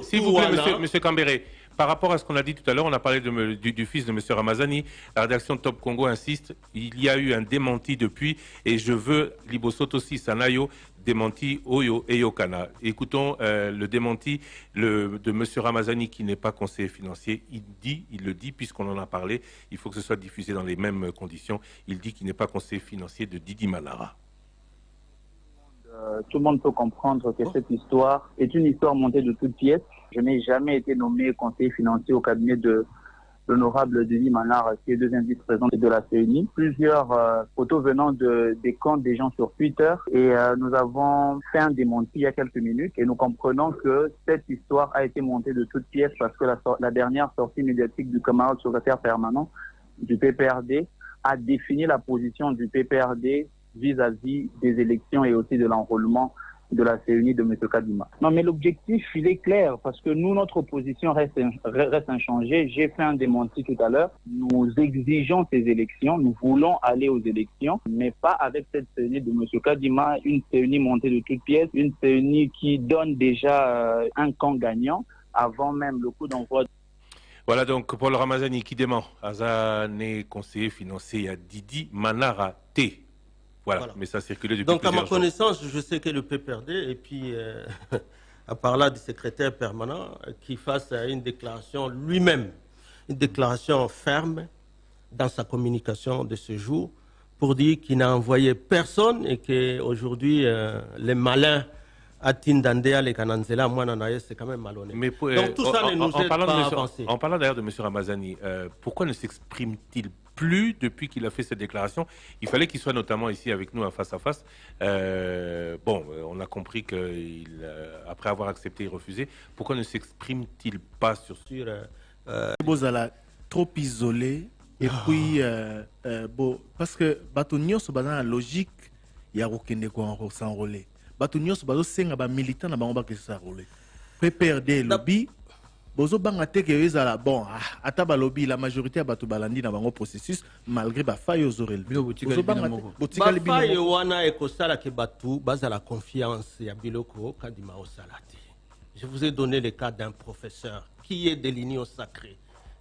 s'il vous plaît, monsieur Kambere, par rapport à ce qu'on a dit tout à l'heure, on a parlé du fils de M. Ramazani. La rédaction de Top Congo insiste. Il y a eu un démenti depuis, et je veux Libosoto aussi Sanayo démenti Oyo et Yokana. Écoutons le démenti de M. Ramazani, qui n'est pas conseiller financier. Il le dit, puisqu'on en a parlé, il faut que ce soit diffusé dans les mêmes conditions. Il dit qu'il n'est pas conseiller financier de Didi Manara. Tout le monde peut comprendre que cette histoire est une histoire montée de toutes pièces. Je n'ai jamais été nommé conseiller financier au cabinet de l'honorable Didi Manara, qui est deuxième vice-président de la CENI. Plusieurs photos venant des comptes des gens sur Twitter, et nous avons fait un démenti il y a quelques minutes, et nous comprenons que cette histoire a été montée de toutes pièces parce que la dernière sortie médiatique du camarade secrétaire permanent du PPRD a défini la position du PPRD vis-à-vis des élections et aussi de l'enrôlement de la CENI de M. Kadima. Non, mais l'objectif, il est clair, parce que nous, notre position reste inchangée. J'ai fait un démenti tout à l'heure. Nous exigeons ces élections, nous voulons aller aux élections, mais pas avec cette CENI de M. Kadima, une CENI montée de toutes pièces, une CENI qui donne déjà un camp gagnant avant même le coup d'envoi. Voilà donc Paul Ramazani qui dément. Azane conseiller financier à Didi Manara T. Voilà, mais ça circulait depuis plusieurs jours. Donc, à ma connaissance, je sais que le PPRD, et puis, à part là du secrétaire permanent, qui fasse une déclaration lui-même, une déclaration ferme dans sa communication de ce jour, pour dire qu'il n'a envoyé personne et qu'aujourd'hui, les malins à Tindandea, les Kananzela, moi, c'est quand même malhonnête. Mais donc, tout ça ne nous aide pas à avancer. En parlant d'ailleurs de M. Ramazani, pourquoi ne s'exprime-t-il plus depuis qu'il a fait cette déclaration? Il fallait qu'il soit notamment ici avec nous à face à face. On a compris qu'après avoir accepté et refusé, pourquoi ne s'exprime-t-il pas sur Bozala trop isolé et puis parce que Batonio se base dans la logique, il y a aucun décor s'enrôler. Batonio se base senga ba militant na bango ba que s'enrôler. PPRD lobby bozo banga te que ezala bon ata lobby la majorité a bato balandi na bango processus malgré ba faille aux oreilles. Bozo banga botikali bino. Faille wana ekosala ke batu bazala confiance ya biloko kadima osalati. Je vous ai donné le cas d'un professeur qui est de l'union sacrée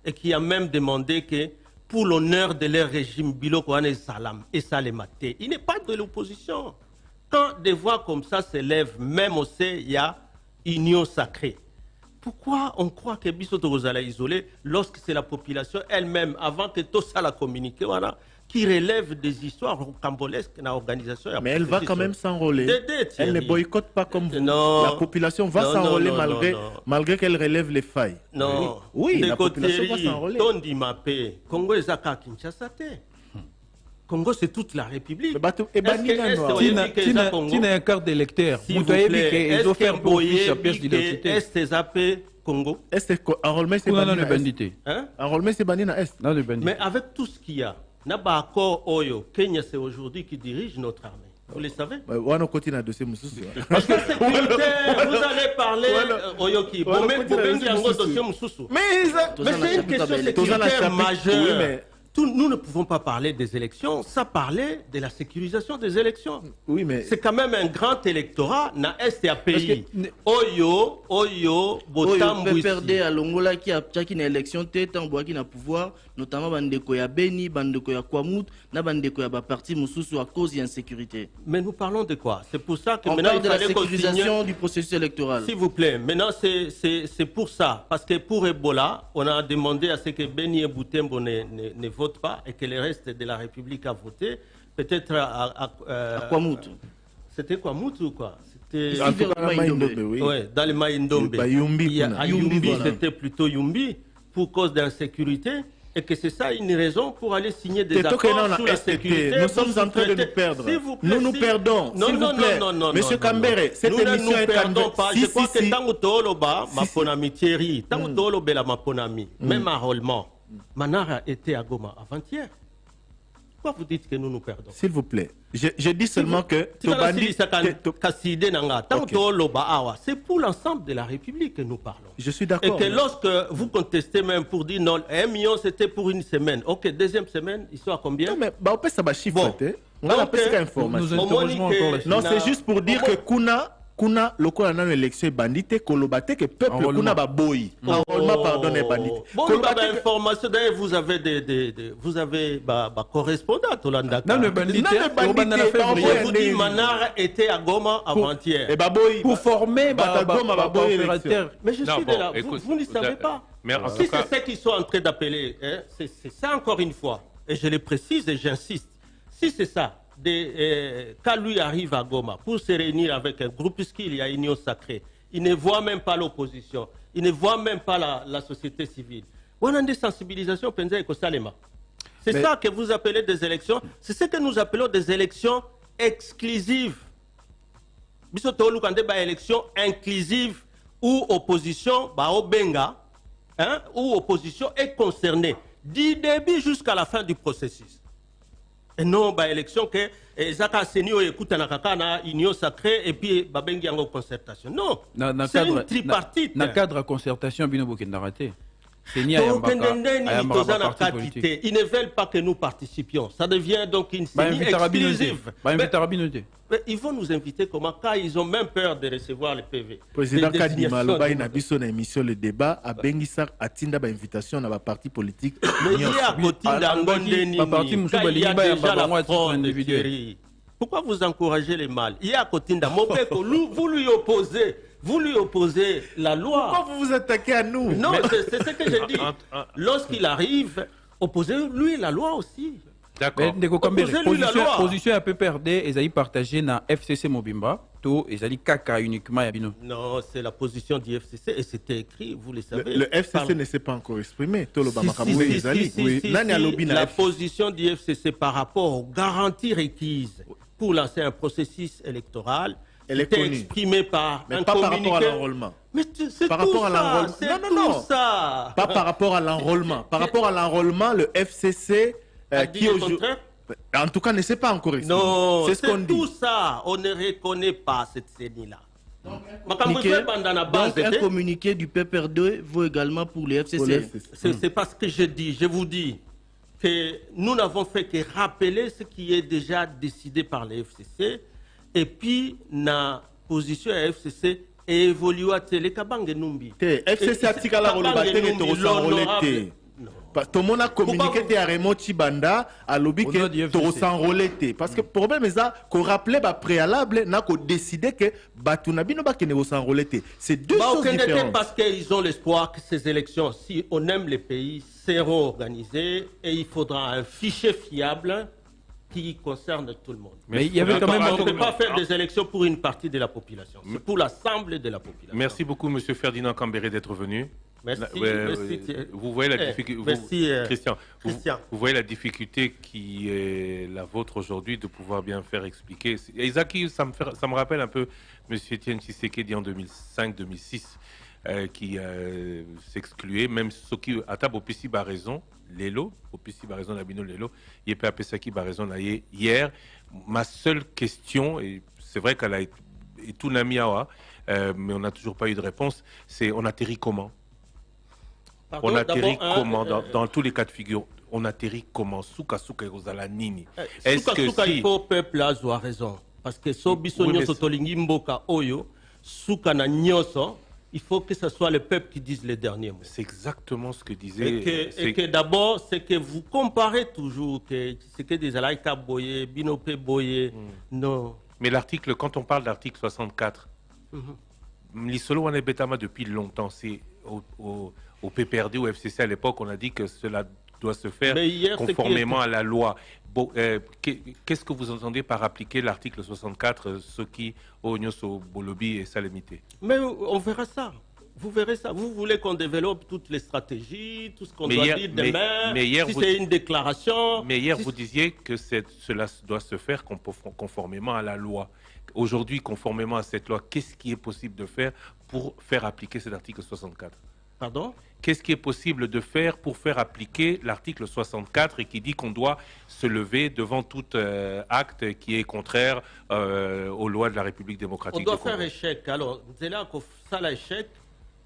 et qui a même demandé que pour l'honneur de leur régime biloko ane salam et salemate. Il n'est pas de l'opposition. Quand des voix comme ça s'élèvent, même au C, il y a union sacrée. Pourquoi on croit que Bissoto Rosala est isolé lorsque c'est la population elle-même, avant que tout ça la communique, voilà, qui relève des histoires rocambolesques dans l'organisation? Mais elle va quand même s'enrôler. Elle ne boycotte pas comme vous. Non. La population va s'enrôler malgré qu'elle relève les failles. Non. Oui, la population va s'enrôler. Tondi Mapé, Congo Ezaka Kinshasa. Congo, c'est toute la République. Tu n'as un quart d'électeur. Vous avez dit qu'ils ont fait un profit à pièce d'identité. Est-ce que Congo? Est-ce que enrôlement c'est bandit? Enrôlement c'est bandit na Est. Mais avec tout ce qu'il y a, Naba Akor Oyo, Kenya c'est aujourd'hui qui dirige notre armée. Vous le savez? On a continué à dossier Moussoussou. Parce que sécuritaire, vous allez parler Oyoki. Mais c'est une question sécuritaire majeure. Nous ne pouvons pas parler des élections sans parler de la sécurisation des élections. Oui, mais c'est quand même un grand électorat na STAPI. Oyo, Botam, PPRD à Longola qui a une élection tête en bois qui n'a pouvoir, notamment Bandeko ya Beni, Bandeko ya Kwamut, na Bandeko ya parti Moussoussou à cause d'insécurité. Mais nous parlons de quoi? C'est pour ça que on parle de la sécurisation du processus électoral. S'il vous plaît, maintenant c'est pour ça. Parce que pour Ebola, on a demandé à ce que Beni et Boutembo ne votent pas et que le reste de la République a voté. Peut-être à Kwamut. C'était Kwamut ou quoi? C'était dans le Maïndombe. Yumbi, à Yumbi, c'était plutôt Yumbi pour cause d'insécurité. Et que c'est ça une raison pour aller signer des accords sur la sécurité. Nous sommes en train de nous perdre. Nous perdons. Non, s'il vous plaît. non. Monsieur Kambere, cette émission est perdons pas. Je crois que tant que Maponami Thierry, tant que la Maponami, même à Rollement, Manara était à Goma avant-hier. Pourquoi vous dites que nous perdons? S'il vous plaît. Je dis seulement que c'est pour l'ensemble de la République que nous parlons. Je suis d'accord. Et que lorsque vous contestez même pour dire non, 1 million c'était pour une semaine. Ok, deuxième semaine, ils sont à combien? Non, mais on peut savoir chiffre. Nous non, c'est juste pour dire que Kuna loko na élection bandite kolobate que peuple kuna ba boy. Enrôlement pardon est bandite. Bon, information d'ailleurs vous avez correspondant Hollanda. Non le bandite. Je vous dis Manara était à Goma avant-hier. Et baboy pour former opérateur. Mais je suis là. Vous ne savez pas. Si c'est ce qu'ils sont en train d'appeler, c'est ça encore une fois. Et je le précise et j'insiste. Si c'est ça. Quand lui arrive à Goma pour se réunir avec un groupuscule, il y a Union Sacrée. Il ne voit même pas l'opposition. Il ne voit même pas la société civile. On a des sensibilisations. C'est ça que vous appelez des élections. C'est ce que nous appelons des élections exclusives. Élections inclusives où opposition, où opposition est concernée du début jusqu'à la fin du processus. Et non, élection que Zaka Senio écoute na Union Sacrée et puis babengi en concertation. Non, c'est une tripartite. Dans le cadre de concertation, Bino Bokenda raté. Ils ne veulent pas que nous participions. Ça devient donc une série exclusive. Mais ils vont nous inviter comment? Quand ils ont même peur de recevoir le PV. Président Kadima Loba n'a pas émission le débat à Bengisar Atinda ba invitation dans la parti politique. Mais il y a pourquoi vous encouragez les mal? Il y a Kotinda Mopeko, vous lui opposez la loi. Pourquoi vous vous attaquez à nous? Non, c'est ce que j'ai dit. Lorsqu'il arrive, opposez-lui la loi aussi. D'accord. Position à PPRD, ils ont partagé dans FCC Mobimba, tout, ils ont caca uniquement à Bino. Non, c'est la position du FCC et c'était écrit, vous le savez. Le FCC ne s'est pas encore exprimé. La position du FCC par rapport aux garanties requises pour lancer un processus électoral, était exprimée par un pas communiqué. Par rapport à l'enrôlement. Mais c'est tout ça, c'est tout ça. Pas par rapport à l'enrôlement. Par rapport à l'enrôlement, le FCC... qui aujourd'hui, en tout cas, ne s'est pas encore exprimé. Non, c'est tout ça. On ne reconnaît pas cette CENI-là. Donc, un communiqué du PPR2 vaut également pour les FCC. C'est parce que je vous dis que nous n'avons fait que rappeler ce qui est déjà décidé par les FCC et puis la position à FCC évolue à Télékabangue Numbi. FCC a tika la relobate ne te s'enrôler. Tout le monde a communiqué à Raymond Chibanda à lobby que tu s'enrôler. Parce que le problème est ça, qu'on rappelait préalable, n'a qu'on décidé que Batunabi ne s'enrôler. C'est deux choses différentes. Parce qu'ils ont l'espoir que ces élections, si on aime les pays, seront organisées et il faudra un fichier fiable qui concerne tout le monde. Mais il y avait quand même... On ne peut pas faire des élections pour une partie de la population. C'est pour l'ensemble de la population. Merci beaucoup, M. Ferdinand Kambere, d'être venu. Merci. Vous voyez la difficulté, Christian. Vous voyez la difficulté qui est la vôtre aujourd'hui de pouvoir bien faire expliquer. Isaki, ça me rappelle un peu M. Etienne Tshisekedi en 2005-2006 qui s'excluait, même ce qui a table au PC a raison. Lelo, au PC a raison, Nabino Lelo, Yepe Apesaki a raison hier. Ma seule question, et c'est vrai qu'elle a été tout namiawa, mais on n'a toujours pas eu de réponse, c'est on atterrit comment? Pardon, on atterrit comment dans tous les cas de figure? On atterrit comment? Souka Souka Rosala Nini. Est-ce que il faut peuple a raison? Parce que so biso nyoso tolingi mboka oyo, Souka na nyoso, il faut que ce soit le peuple qui dise les derniers mots. C'est exactement ce que disait... Et que d'abord, c'est que vous comparez toujours que ce que des Alaïka Boye, Binope Boye, non. Mais l'article, quand on parle d'article 64, l'Isolo Wane Betama depuis longtemps, c'est au PPRD, au FCC à l'époque, on a dit que cela doit se faire conformément à la loi. Bon, qu'est-ce que vous entendez par appliquer l'article 64, ce qui, au Nyoso Bolobi et Salemité? Mais on verra ça. Vous verrez ça. Vous voulez qu'on développe toutes les stratégies, tout ce qu'on doit dire demain, si c'est une déclaration. Mais hier, vous disiez que cela doit se faire conformément à la loi. Aujourd'hui, conformément à cette loi, qu'est-ce qui est possible de faire pour faire appliquer cet article 64? Pardon? Qu'est-ce qui est possible de faire pour faire appliquer l'article 64 et qui dit qu'on doit se lever devant tout acte qui est contraire aux lois de la République démocratique du Congo? On doit faire échec. Alors, c'est là qu'on fait l'échec.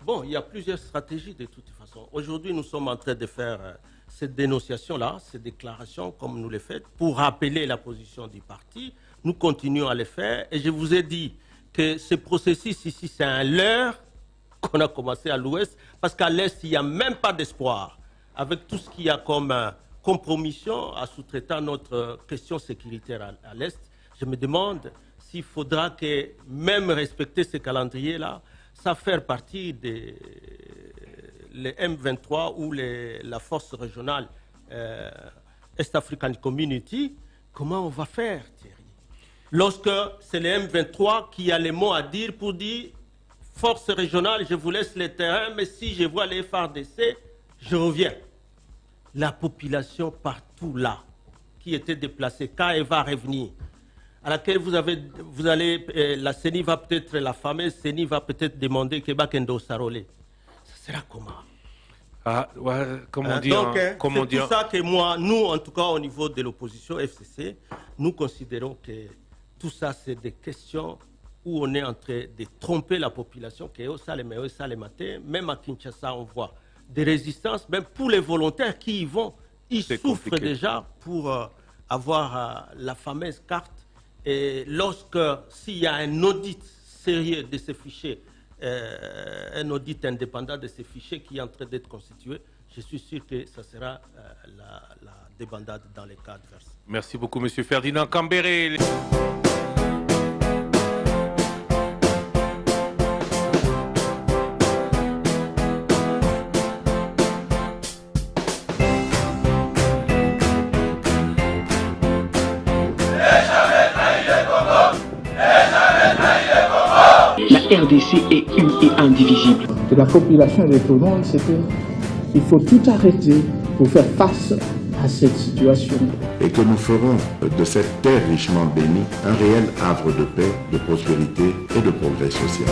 Bon, il y a plusieurs stratégies de toute façon. Aujourd'hui, nous sommes en train de faire cette dénonciation-là, ces déclarations comme nous les faites, pour rappeler la position du parti. Nous continuons à les faire. Et je vous ai dit que ce processus ici, c'est un leurre qu'on a commencé à l'ouest, parce qu'à l'est, il n'y a même pas d'espoir. Avec tout ce qu'il y a comme compromission à sous-traitant notre question sécuritaire à l'est, je me demande s'il faudra que même respecter ce calendrier-là, ça fait partie des les M23 ou la force régionale East African Community. Comment on va faire, Thierry? Lorsque c'est les M23 qui a les mots à dire pour dire force régionale, je vous laisse les terrains, mais si je vois les FARDC, je reviens. La population partout là, qui était déplacée, quand elle va revenir, à laquelle vous allez, la CENI va peut-être, la fameuse CENI va peut-être demander que Bakendo Sarolé. Ça sera comment? Ah, ouais, comment dire? Donc, c'est pour ça que moi, nous, en tout cas au niveau de l'opposition FCC, nous considérons que tout ça, c'est des questions où on est en train de tromper la population, que même à Kinshasa, on voit des résistances, même pour les volontaires qui y vont, ils souffrent déjà pour avoir la fameuse carte. Et s'il y a un audit sérieux de ces fichiers, un audit indépendant de ces fichiers qui est en train d'être constitué, je suis sûr que ça sera la débandade dans les cas adverses. Merci beaucoup, M. Ferdinand Kambere. La RDC est une et indivisible. De la population et de tout le monde, c'est qu'il faut tout arrêter pour faire face à cette situation. Et que nous ferons de cette terre richement bénie un réel havre de paix, de prospérité et de progrès social.